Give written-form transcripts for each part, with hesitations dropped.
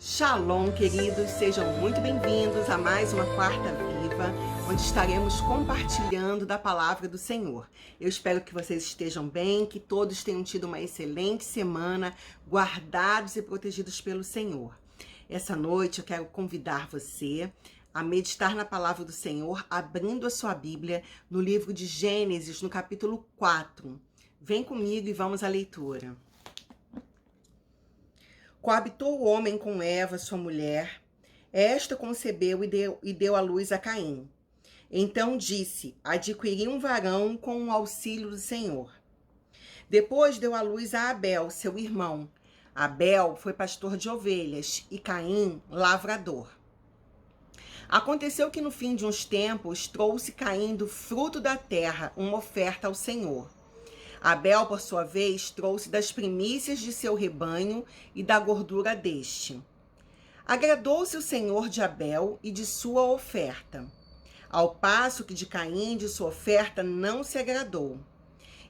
Shalom, queridos, sejam muito bem-vindos a mais uma Quarta Viva, onde estaremos compartilhando da palavra do Senhor. Eu espero que vocês estejam bem, que todos tenham tido uma excelente semana, guardados e protegidos pelo Senhor. Essa noite eu quero convidar você a meditar na palavra do Senhor, abrindo a sua Bíblia no livro de Gênesis, no capítulo 4. Vem comigo e vamos à leitura. Coabitou o homem com Eva, sua mulher. Esta concebeu e deu à luz a Caim. Então disse: adquiri um varão com o auxílio do Senhor. Depois deu à luz a Abel, seu irmão. Abel foi pastor de ovelhas e Caim, lavrador. Aconteceu que no fim de uns tempos trouxe Caim do fruto da terra uma oferta ao Senhor. Abel, por sua vez, trouxe das primícias de seu rebanho e da gordura deste. Agradou-se o Senhor de Abel e de sua oferta, ao passo que de Caim e de sua oferta não se agradou.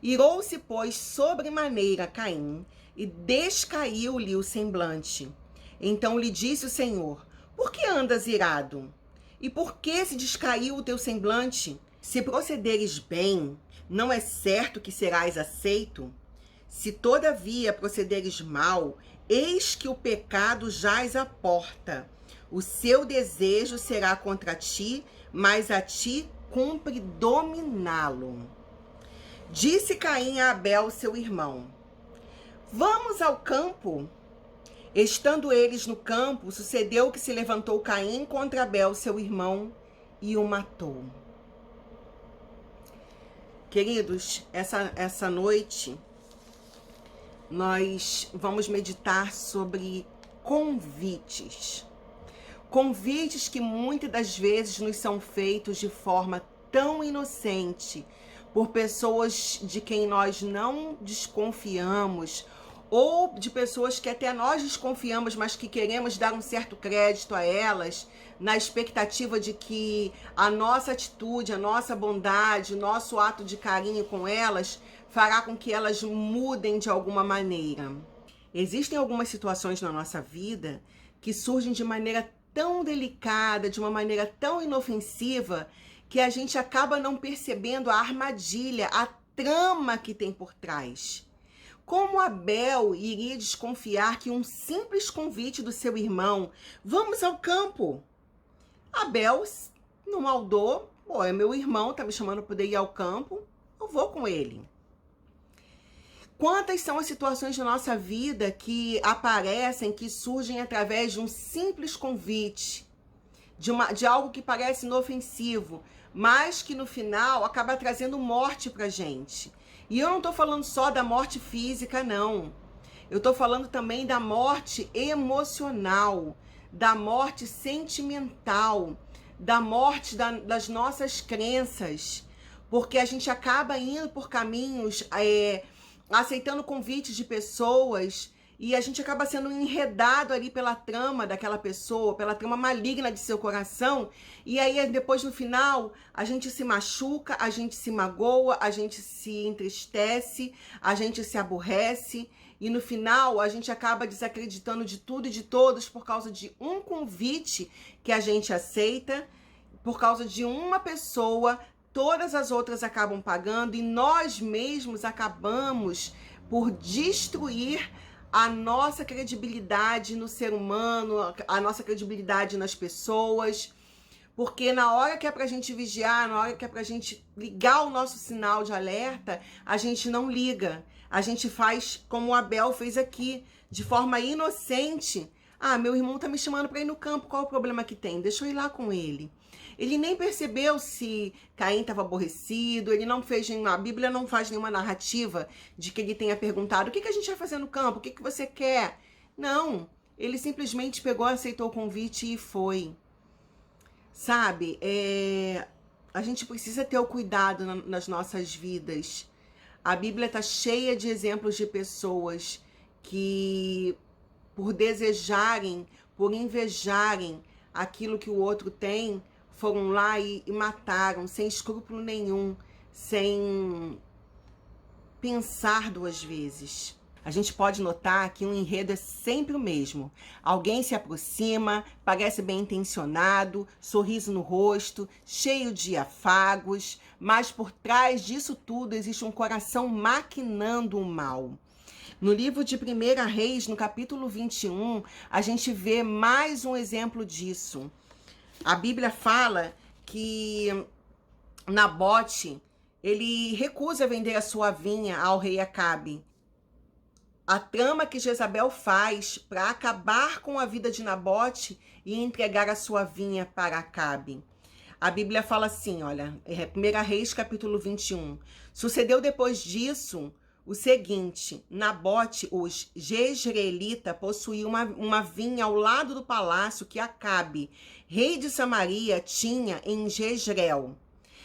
Irou-se, pois, sobremaneira Caim, e descaiu-lhe o semblante. Então lhe disse o Senhor: por que andas irado? E por que se descaiu o teu semblante? Se procederes bem, não é certo que serás aceito? Se todavia procederes mal, eis que o pecado jaz à porta. O seu desejo será contra ti, mas a ti cumpre dominá-lo. Disse Caim a Abel, seu irmão: vamos ao campo? Estando eles no campo, sucedeu que se levantou Caim contra Abel, seu irmão, e o matou. Queridos, essa noite nós vamos meditar sobre convites. Convites que muitas das vezes nos são feitos de forma tão inocente, por pessoas de quem nós não desconfiamos, ou de pessoas que até nós desconfiamos, mas que queremos dar um certo crédito a elas, na expectativa de que a nossa atitude, a nossa bondade, o nosso ato de carinho com elas fará com que elas mudem de alguma maneira. Existem algumas situações na nossa vida que surgem de maneira tão delicada, de uma maneira tão inofensiva, que a gente acaba não percebendo a armadilha, a trama que tem por trás. Como Abel iria desconfiar que um simples convite do seu irmão, vamos ao campo? Abel não maldou, é meu irmão, tá me chamando para poder ir ao campo, eu vou com ele. Quantas são as situações da nossa vida que aparecem, que surgem através de um simples convite, de algo que parece inofensivo, mas que no final acaba trazendo morte pra gente. E eu não tô falando só da morte física, não. Eu tô falando também da morte emocional, da morte sentimental, da morte das nossas crenças, porque a gente acaba indo por caminhos, aceitando convites de pessoas, e a gente acaba sendo enredado ali pela trama daquela pessoa, pela trama maligna de seu coração, e aí depois no final a gente se machuca, a gente se magoa, a gente se entristece, a gente se aborrece, e no final a gente acaba desacreditando de tudo e de todos por causa de um convite que a gente aceita, por causa de uma pessoa. Todas as outras acabam pagando e nós mesmos acabamos por destruir a nossa credibilidade no ser humano, a nossa credibilidade nas pessoas, porque na hora que é pra gente vigiar, na hora que é pra gente ligar o nosso sinal de alerta, a gente não liga. A gente faz como o Abel fez aqui, de forma inocente. Ah, meu irmão tá me chamando pra ir no campo, qual o problema que tem? Deixa eu ir lá com ele. Ele nem percebeu se Caim estava aborrecido, ele não fez nenhuma, a Bíblia não faz nenhuma narrativa de que ele tenha perguntado: o que a gente vai fazer no campo? O que você quer? Não, ele simplesmente pegou, aceitou o convite e foi. Sabe, a gente precisa ter o cuidado nas nossas vidas. A Bíblia está cheia de exemplos de pessoas que, por desejarem, por invejarem aquilo que o outro tem, foram lá e mataram, sem escrúpulo nenhum, sem pensar duas vezes. a gente pode notar que o enredo é sempre o mesmo. Alguém se aproxima, parece bem intencionado, sorriso no rosto, cheio de afagos, mas por trás disso tudo existe um coração maquinando o mal. No livro de 1 Reis, no capítulo 21, a gente vê mais um exemplo disso. A Bíblia fala que Nabote, ele recusa vender a sua vinha ao rei Acabe. A trama que Jezabel faz para acabar com a vida de Nabote e entregar a sua vinha para Acabe. A Bíblia fala assim, olha, 1 Reis, capítulo 21. Sucedeu depois disso o seguinte: Nabote, o jezreelita, possuía uma vinha ao lado do palácio que Acabe, rei de Samaria, tinha em Jezreel.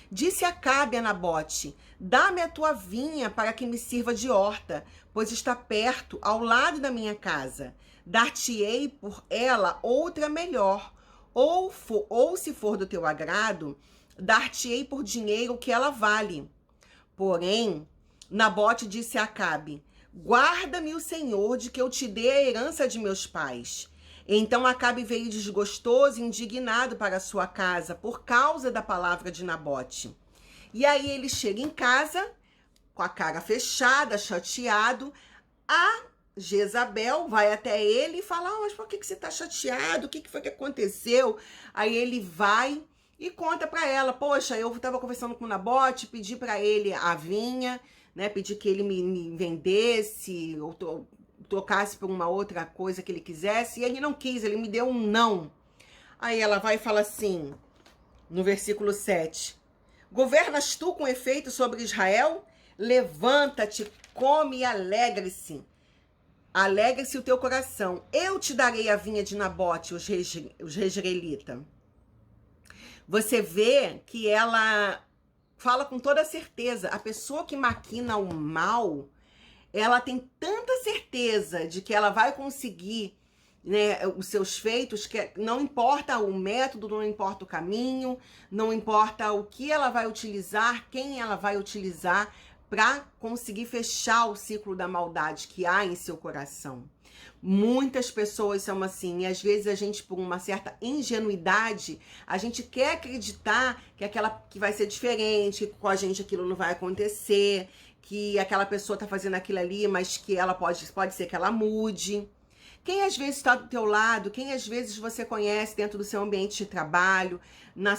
Disse Acabe a Nabote: dá-me a tua vinha para que me sirva de horta, pois está perto, ao lado da minha casa. Dar-te-ei por ela outra melhor, ou se for do teu agrado, dar-te-ei por dinheiro o que ela vale. Porém, Nabote disse a Acabe: guarda-me o Senhor de que eu te dê a herança de meus pais. Então Acabe veio desgostoso e indignado para sua casa por causa da palavra de Nabote. E aí ele chega em casa, com a cara fechada, chateado. A Jezabel vai até ele e fala: mas por que você está chateado? O que foi que aconteceu? Aí ele vai e conta para ela: poxa, eu estava conversando com o Nabote, pedi para ele a vinha, né? Pedi que ele me vendesse ou trocasse por uma outra coisa que ele quisesse, e ele não quis, ele me deu um não. Aí ela vai e fala assim, no versículo 7, governas tu com efeito sobre Israel? Levanta-te, come e alegre-se. Alegre-se o teu coração. Eu te darei a vinha de Nabote, os jezreelita. Você vê que ela fala com toda certeza. A pessoa que maquina o mal, ela tem tanta certeza de que ela vai conseguir, né, os seus feitos, que não importa o método, não importa o caminho, não importa o que ela vai utilizar, quem ela vai utilizar para conseguir fechar o ciclo da maldade que há em seu coração. Muitas pessoas são assim, e às vezes a gente, por uma certa ingenuidade, a gente quer acreditar que aquela que vai ser diferente, que com a gente aquilo não vai acontecer, que aquela pessoa tá fazendo aquilo ali, mas que ela pode ser que ela mude. Quem às vezes está do teu lado, quem às vezes você conhece dentro do seu ambiente de trabalho, no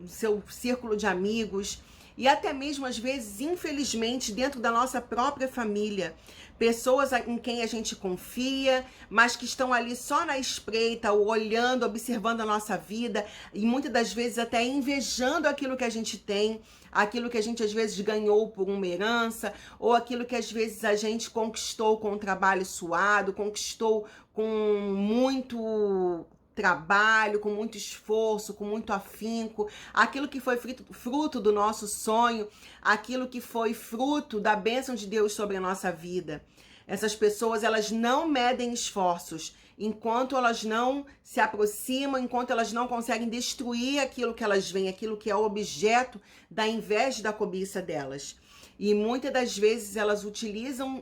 seu círculo de amigos, e até mesmo às vezes, infelizmente, dentro da nossa própria família. Pessoas em quem a gente confia, mas que estão ali só na espreita, olhando, observando a nossa vida, e muitas das vezes até invejando aquilo que a gente tem, aquilo que a gente às vezes ganhou por uma herança, ou aquilo que às vezes a gente conquistou com um trabalho suado, conquistou com muito trabalho, com muito esforço, com muito afinco, aquilo que foi fruto do nosso sonho, aquilo que foi fruto da bênção de Deus sobre a nossa vida. Essas pessoas, elas não medem esforços enquanto elas não se aproximam, enquanto elas não conseguem destruir aquilo que elas veem, aquilo que é o objeto da inveja e da cobiça delas. E muitas das vezes elas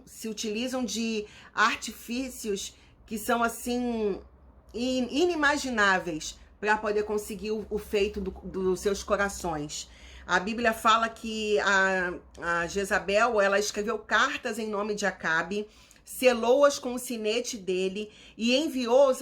se utilizam de artifícios que são assim inimagináveis para poder conseguir o feito dos seus corações. A Bíblia fala que a Jezabel, ela escreveu cartas em nome de Acabe, selou-as com o sinete dele e enviou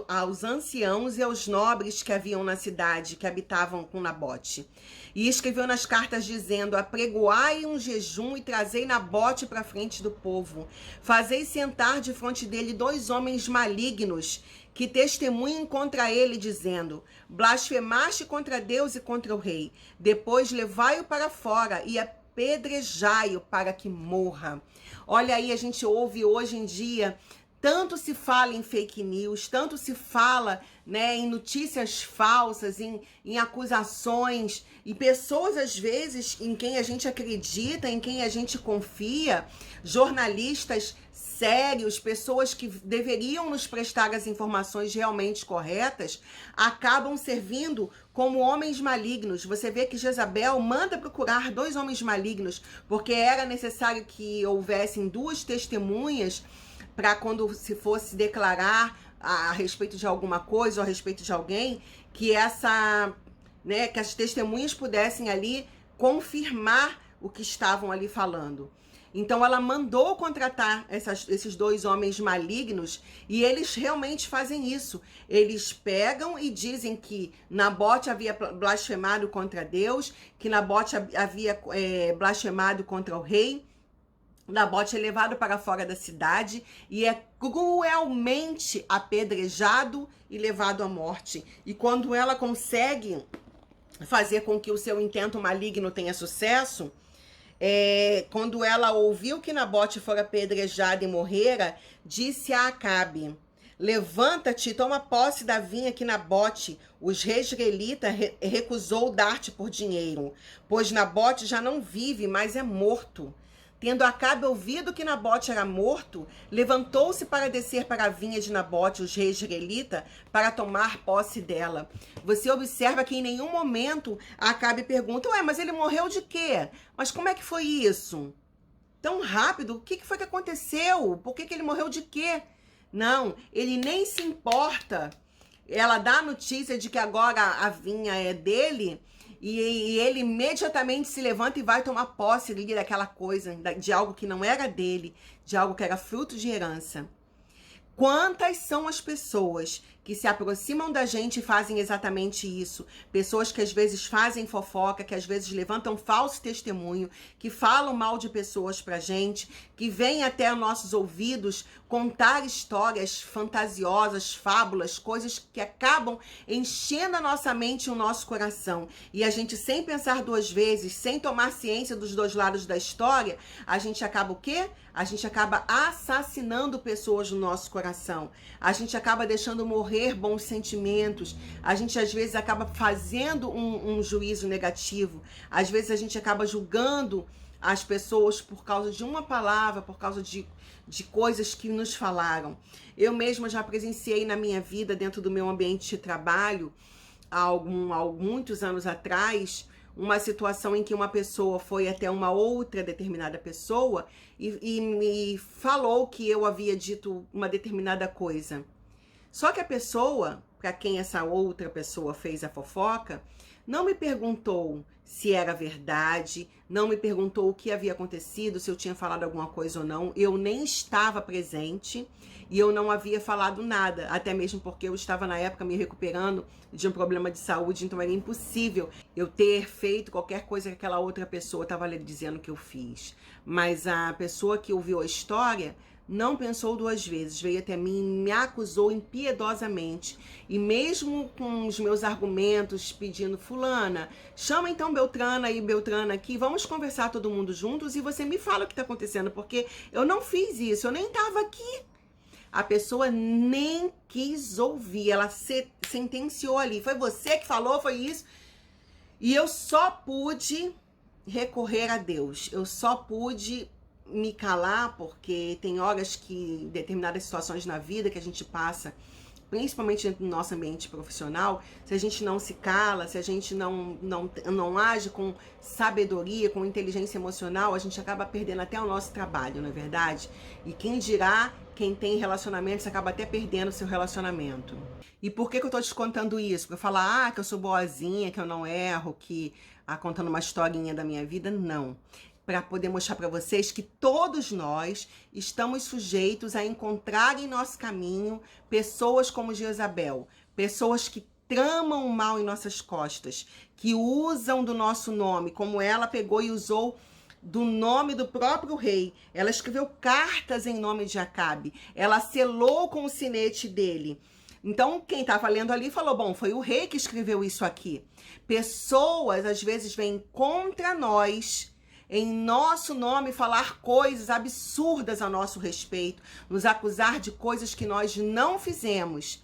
aos anciãos e aos nobres que haviam na cidade, que habitavam com Nabote. E escreveu nas cartas dizendo: apregoai um jejum e trazei Nabote para frente do povo. Fazei sentar de frente dele 2 homens malignos que testemunhem contra ele, dizendo: blasfemaste contra Deus e contra o rei. Depois levai-o para fora e apedrejai-o para que morra. Olha aí, a gente ouve hoje em dia Tanto se fala em fake news, tanto se fala, né, em notícias falsas, em acusações, e pessoas, às vezes, em quem a gente acredita, em quem a gente confia, jornalistas sérios, pessoas que deveriam nos prestar as informações realmente corretas, acabam servindo como homens malignos. Você vê que Jezabel manda procurar 2 homens malignos, porque era necessário que houvessem 2 testemunhas para quando se fosse declarar a respeito de alguma coisa ou a respeito de alguém, que né, que as testemunhas pudessem ali confirmar o que estavam ali falando. Então ela mandou contratar esses 2 homens malignos, e eles realmente fazem isso. Eles pegam e dizem que Nabote havia blasfemado contra Deus, que Nabote havia blasfemado contra o rei. Nabote é levado para fora da cidade e é cruelmente apedrejado e levado à morte. E quando ela consegue fazer com que o seu intento maligno tenha sucesso, quando ela ouviu que Nabote fora apedrejado e morrera, disse a Acabe: levanta-te e toma posse da vinha que Nabote, os rei israelita, recusou dar-te por dinheiro, pois Nabote já não vive, mas é morto. Tendo Acabe ouvido que Nabote era morto, levantou-se para descer para a vinha de Nabote, os reis israelita, para tomar posse dela. Você observa que em nenhum momento Acabe pergunta: ué, mas ele morreu de quê? Mas como é que foi isso? Tão rápido? O que foi que aconteceu? Por que ele morreu de quê? Não, ele nem se importa. Ela dá a notícia de que agora a vinha é dele, e ele imediatamente se levanta e vai tomar posse ali daquela coisa, de algo que não era dele, de algo que era fruto de herança. Quantas são as pessoas que se aproximam da gente e fazem exatamente isso? Pessoas que às vezes fazem fofoca, que às vezes levantam falso testemunho, que falam mal de pessoas pra gente, que vêm até nossos ouvidos contar histórias fantasiosas, fábulas, coisas que acabam enchendo a nossa mente e o nosso coração. E a gente, sem pensar 2 vezes, sem tomar ciência dos 2 lados da história, a gente acaba o quê? A gente acaba assassinando pessoas no nosso coração. A gente acaba deixando morrer bons sentimentos. A gente, às vezes, acaba fazendo um juízo negativo. Às vezes, a gente acaba julgando as pessoas por causa de uma palavra, por causa de coisas que nos falaram. Eu mesma já presenciei na minha vida, dentro do meu ambiente de trabalho, há muitos anos atrás, uma situação em que uma pessoa foi até uma outra determinada pessoa e me falou que eu havia dito uma determinada coisa. Só que a pessoa, para quem essa outra pessoa fez a fofoca, não me perguntou se era verdade, não me perguntou o que havia acontecido, se eu tinha falado alguma coisa ou não. Eu nem estava presente e eu não havia falado nada, até mesmo porque eu estava na época me recuperando de um problema de saúde, então era impossível eu ter feito qualquer coisa que aquela outra pessoa estava lhe dizendo que eu fiz. Mas a pessoa que ouviu a história não pensou 2 vezes, veio até mim e me acusou impiedosamente. E mesmo com os meus argumentos pedindo: fulana, chama então Beltrana e Beltrana aqui, vamos conversar todo mundo juntos e você me fala o que está acontecendo, porque eu não fiz isso, eu nem estava aqui. A pessoa nem quis ouvir, ela sentenciou ali: foi você que falou, foi isso. E eu só pude recorrer a Deus, eu só pude me calar, porque tem horas que, determinadas situações na vida que a gente passa, principalmente dentro do nosso ambiente profissional, se a gente não se cala, se a gente não age com sabedoria, com inteligência emocional, a gente acaba perdendo até o nosso trabalho, não é verdade? E quem dirá, quem tem relacionamentos acaba até perdendo seu relacionamento. E por que eu tô te contando isso? Pra falar, que eu sou boazinha, que eu não erro, que contando uma historinha da minha vida? Não. Para poder mostrar para vocês que todos nós estamos sujeitos a encontrar em nosso caminho pessoas como Jezabel, pessoas que tramam o mal em nossas costas, que usam do nosso nome, como ela pegou e usou do nome do próprio rei. Ela escreveu cartas em nome de Acabe, ela selou com o sinete dele. Então, quem estava lendo ali falou: bom, foi o rei que escreveu isso aqui. Pessoas, às vezes, vêm contra nós, em nosso nome falar coisas absurdas a nosso respeito, nos acusar de coisas que nós não fizemos.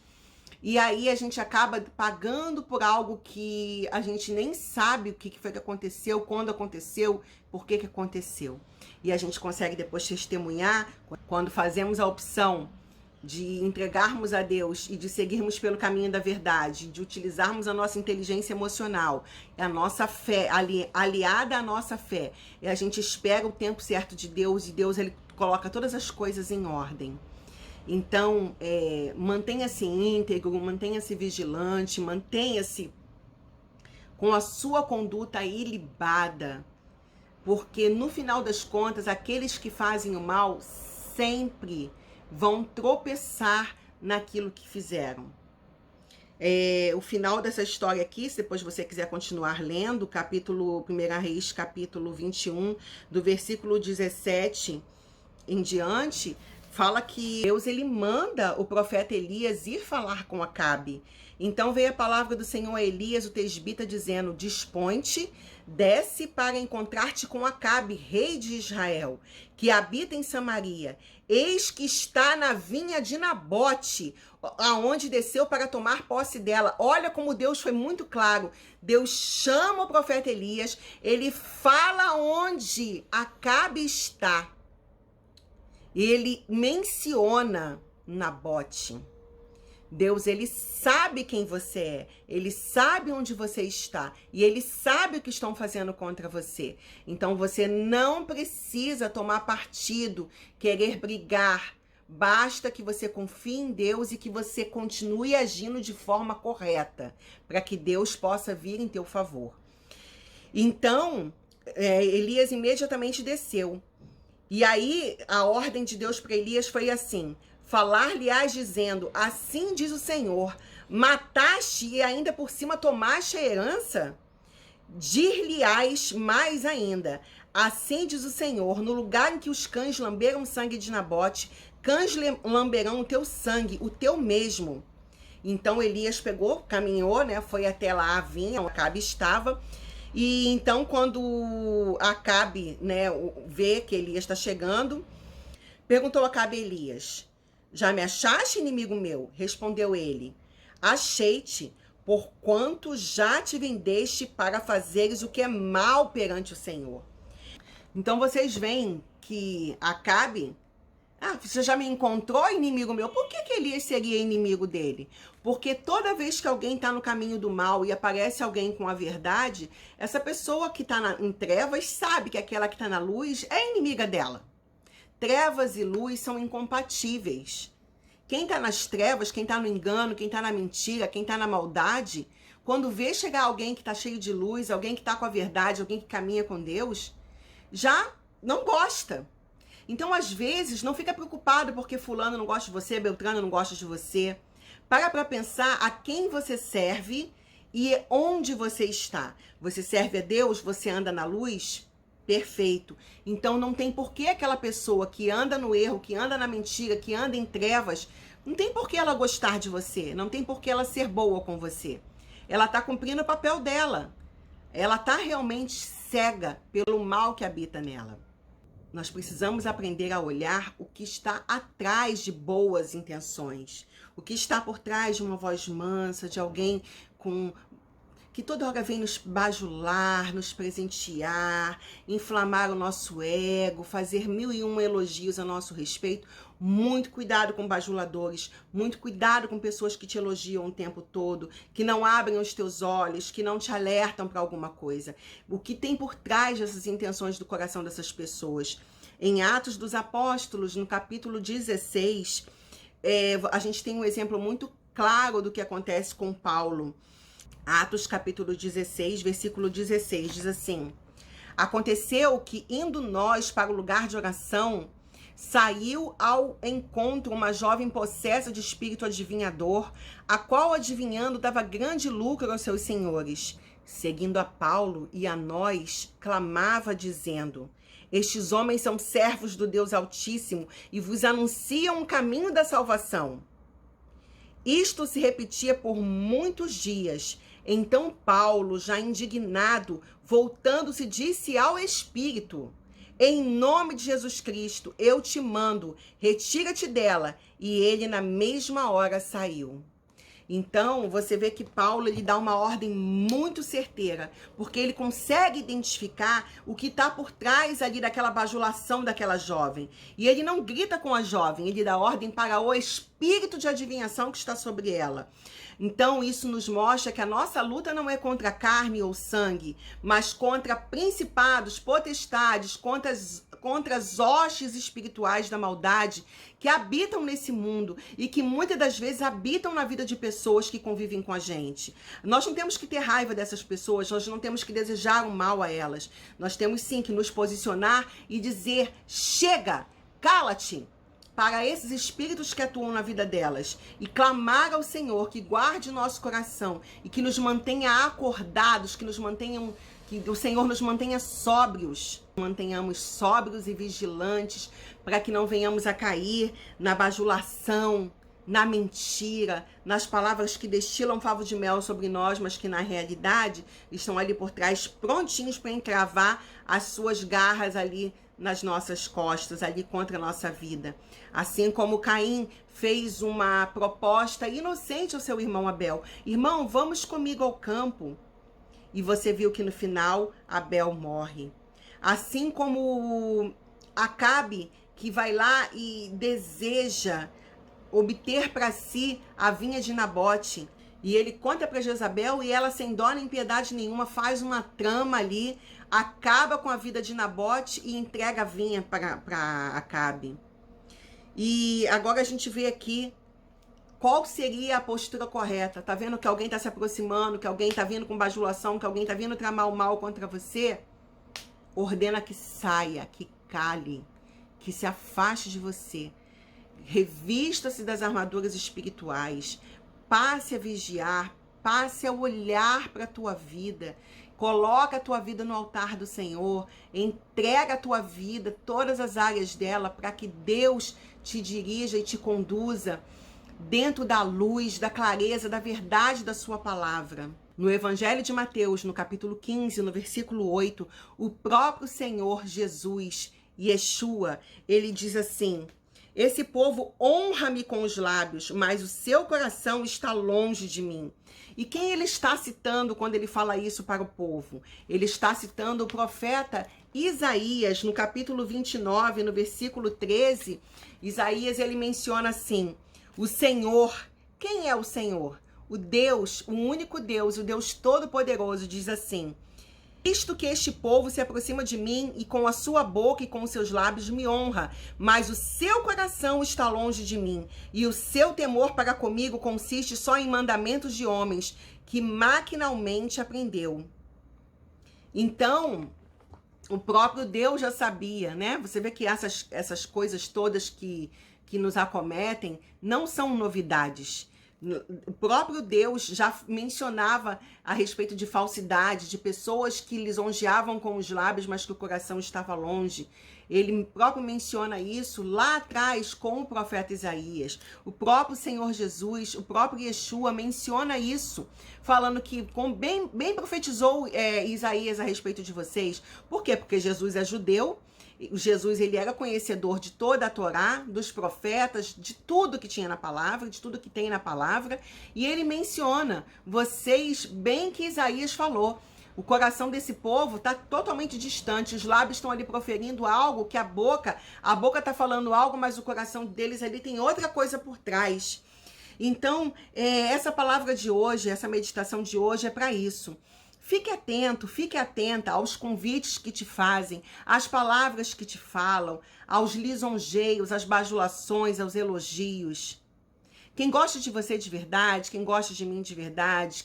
E aí a gente acaba pagando por algo que a gente nem sabe o que foi que aconteceu, quando aconteceu, por que aconteceu. E a gente consegue depois testemunhar quando fazemos a opção de entregarmos a Deus e de seguirmos pelo caminho da verdade, de utilizarmos a nossa inteligência emocional, a nossa fé, aliada à nossa fé. E a gente espera o tempo certo de Deus, e Deus ele coloca todas as coisas em ordem. Então, mantenha-se íntegro, mantenha-se vigilante, mantenha-se com a sua conduta ilibada, porque no final das contas, aqueles que fazem o mal sempre vão tropeçar naquilo que fizeram. O final dessa história aqui, se depois você quiser continuar lendo, capítulo 1 Reis, capítulo 21, do versículo 17 em diante, fala que Deus ele manda o profeta Elias ir falar com Acabe. Então veio a palavra do Senhor a Elias, o tesbita, dizendo: dispõe-te, desce para encontrar-te com Acabe, rei de Israel, que habita em Samaria. Eis que está na vinha de Nabote, aonde desceu para tomar posse dela. Olha como Deus foi muito claro. Deus chama o profeta Elias, ele fala onde Acabe está. Ele menciona Nabote. Deus, ele sabe quem você é, ele sabe onde você está e ele sabe o que estão fazendo contra você. Então você não precisa tomar partido, querer brigar. Basta que você confie em Deus e que você continue agindo de forma correta, para que Deus possa vir em teu favor. Então, Elias imediatamente desceu. E aí, a ordem de Deus para Elias foi assim: falar-lhe-ás dizendo, assim diz o Senhor, mataste e ainda por cima tomaste a herança? Dir-lhe-ás mais ainda, assim diz o Senhor, no lugar em que os cães lamberam o sangue de Nabote, cães lamberão o teu sangue, o teu mesmo. Então Elias pegou, caminhou, né, foi até lá a vinha, onde Acabe estava. E então, quando Acabe, né, vê que Elias está chegando, perguntou Acabe a Elias: já me achaste, inimigo meu? Respondeu ele: achei-te, porquanto já te vendeste para fazeres o que é mal perante o Senhor. Então vocês veem que Acabe: você já me encontrou, inimigo meu? Por que Elias seria inimigo dele? Porque toda vez que alguém está no caminho do mal e aparece alguém com a verdade, essa pessoa que está em trevas sabe que aquela que está na luz é inimiga dela. Trevas e luz são incompatíveis. Quem está nas trevas, quem está no engano, quem está na mentira, quem está na maldade, quando vê chegar alguém que está cheio de luz, alguém que está com a verdade, alguém que caminha com Deus, já não gosta. Então, às vezes, não fica preocupado porque fulano não gosta de você, Beltrano não gosta de você. Para pensar a quem você serve e onde você está. Você serve a Deus? Você anda na luz? Perfeito. Então, não tem por que aquela pessoa que anda no erro, que anda na mentira, que anda em trevas, não tem por que ela gostar de você, não tem por que ela ser boa com você. Ela está cumprindo o papel dela. Ela está realmente cega pelo mal que habita nela. Nós precisamos aprender a olhar o que está atrás de boas intenções. O que está por trás de uma voz mansa, de alguém que toda hora vem nos bajular, nos presentear, inflamar o nosso ego, fazer 1001 elogios a nosso respeito. Muito cuidado com bajuladores, muito cuidado com pessoas que te elogiam o tempo todo, que não abrem os teus olhos, que não te alertam para alguma coisa. O que tem por trás dessas intenções do coração dessas pessoas? Em Atos dos Apóstolos, no capítulo 16, a gente tem um exemplo muito claro do que acontece com Paulo. Atos capítulo 16, versículo 16, diz assim: aconteceu que, indo nós para o lugar de oração, saiu ao encontro uma jovem possessa de espírito adivinhador, a qual, adivinhando, dava grande lucro aos seus senhores. Seguindo a Paulo e a nós, clamava, dizendo: estes homens são servos do Deus Altíssimo e vos anunciam o caminho da salvação. Isto se repetia por muitos dias. Então Paulo, já indignado, voltando-se, disse ao Espírito: em nome de Jesus Cristo, eu te mando, retira-te dela. E ele na mesma hora saiu. Então, você vê que Paulo, ele dá uma ordem muito certeira, porque ele consegue identificar o que está por trás ali daquela bajulação daquela jovem. E ele não grita com a jovem, ele dá ordem para o espírito de adivinhação que está sobre ela. Então, isso nos mostra que a nossa luta não é contra carne ou sangue, mas contra principados, potestades, contra as hostes espirituais da maldade que habitam nesse mundo e que muitas das vezes habitam na vida de pessoas que convivem com a gente. Nós não temos que ter raiva dessas pessoas, nós não temos que desejar o mal a elas. Nós temos sim que nos posicionar e dizer: chega, cala-te, para esses espíritos que atuam na vida delas, e clamar ao Senhor que guarde nosso coração e que nos mantenha acordados, que o Senhor nos mantenha sóbrios, mantenhamos sóbrios e vigilantes, para que não venhamos a cair na bajulação, na mentira, nas palavras que destilam favo de mel sobre nós, mas que na realidade estão ali por trás, prontinhos para encravar as suas garras ali nas nossas costas, ali contra a nossa vida. Assim como Caim fez uma proposta inocente ao seu irmão Abel: irmão, vamos comigo ao campo. E você viu que no final Abel morre. Assim como Acabe, que vai lá e deseja obter para si a vinha de Nabote. E ele conta para Jezabel e ela, sem dó nem piedade nenhuma, faz uma trama ali, acaba com a vida de Nabote e entrega a vinha para Acabe. E agora a gente vê aqui qual seria a postura correta. Tá vendo que alguém tá se aproximando, que alguém tá vindo com bajulação, que alguém tá vindo tramar o mal contra você? Ordena que saia, que cale, que se afaste de você. Revista-se das armaduras espirituais. Passe a vigiar, passe a olhar para a tua vida. Coloca a tua vida no altar do Senhor. Entrega a tua vida, todas as áreas dela, para que Deus te dirija e te conduza dentro da luz, da clareza, da verdade da sua palavra. No Evangelho de Mateus, no capítulo 15, no versículo 8, o próprio Senhor Jesus, Yeshua, ele diz assim: esse povo honra-me com os lábios, mas o seu coração está longe de mim. E quem ele está citando quando ele fala isso para o povo? Ele está citando o profeta Isaías, no capítulo 29, no versículo 13. Isaías, ele menciona assim: o Senhor, quem é o Senhor? O Deus, o único Deus, o Deus Todo-Poderoso, diz assim: visto que este povo se aproxima de mim e com a sua boca e com os seus lábios me honra, mas o seu coração está longe de mim, e o seu temor para comigo consiste só em mandamentos de homens, que maquinalmente aprendeu. Então, o próprio Deus já sabia, né? Você vê que essas coisas todas que nos acometem não são novidades. O próprio Deus já mencionava a respeito de falsidade, de pessoas que lisonjeavam com os lábios, mas que o coração estava longe. Ele próprio menciona isso lá atrás com o profeta Isaías. O próprio Senhor Jesus, o próprio Yeshua menciona isso, falando que, como bem profetizou Isaías a respeito de vocês. Por quê? Porque Jesus é judeu. Jesus, ele era conhecedor de toda a Torá, dos profetas, de tudo que tinha na palavra, de tudo que tem na palavra, e ele menciona, vocês, bem que Isaías falou, o coração desse povo está totalmente distante, os lábios estão ali proferindo algo que a boca está falando algo, mas o coração deles ali tem outra coisa por trás. Então, essa palavra de hoje, essa meditação de hoje é para isso. Fique atento, fique atenta aos convites que te fazem, às palavras que te falam, aos lisonjeios, às bajulações, aos elogios. Quem gosta de você de verdade, quem gosta de mim de verdade,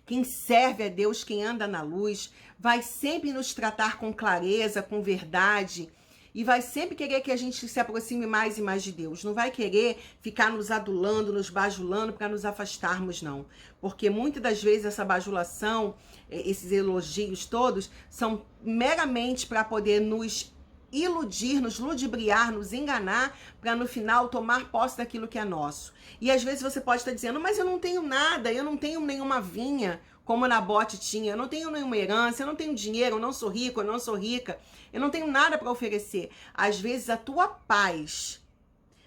quem serve a Deus, quem anda na luz, vai sempre nos tratar com clareza, com verdade, e vai sempre querer que a gente se aproxime mais e mais de Deus. Não vai querer ficar nos adulando, nos bajulando para nos afastarmos, não. Porque muitas das vezes essa bajulação, esses elogios todos, são meramente para poder nos iludir, nos ludibriar, nos enganar, para no final tomar posse daquilo que é nosso. E às vezes você pode estar dizendo: mas eu não tenho nada, eu não tenho nenhuma vinha. como Nabote tinha. Eu não tenho nenhuma herança, eu não tenho dinheiro, eu não sou rico, eu não sou rica, eu não tenho nada para oferecer. Às vezes a tua paz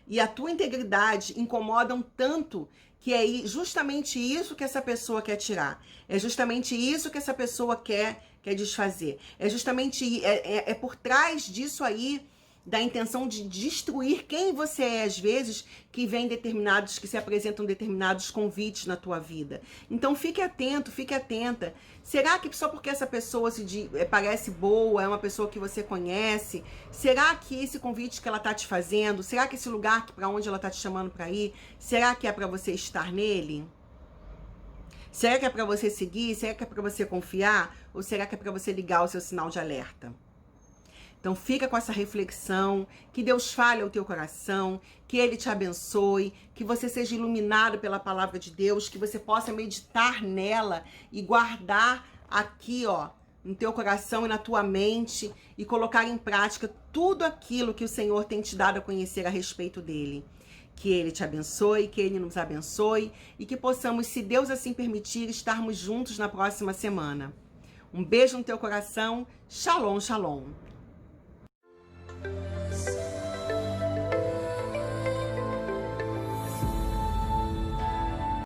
e a tua integridade incomodam tanto que é justamente isso que essa pessoa quer tirar. É justamente isso que essa pessoa quer desfazer. É justamente por trás disso aí, da intenção de destruir quem você é, às vezes, que se apresentam determinados convites na tua vida. Então fique atento, fique atenta. Será que só porque essa pessoa parece boa, é uma pessoa que você conhece, será que esse convite que ela tá te fazendo, será que esse lugar para onde ela tá te chamando para ir, será que é para você estar nele? Será que é para você seguir? Será que é para você confiar? Ou será que é para você ligar o seu sinal de alerta? Então fica com essa reflexão, que Deus fale ao teu coração, que Ele te abençoe, que você seja iluminado pela palavra de Deus, que você possa meditar nela e guardar aqui, ó, no teu coração e na tua mente e colocar em prática tudo aquilo que o Senhor tem te dado a conhecer a respeito dele. Que Ele te abençoe, que Ele nos abençoe e que possamos, se Deus assim permitir, estarmos juntos na próxima semana. Um beijo no teu coração. Shalom, shalom.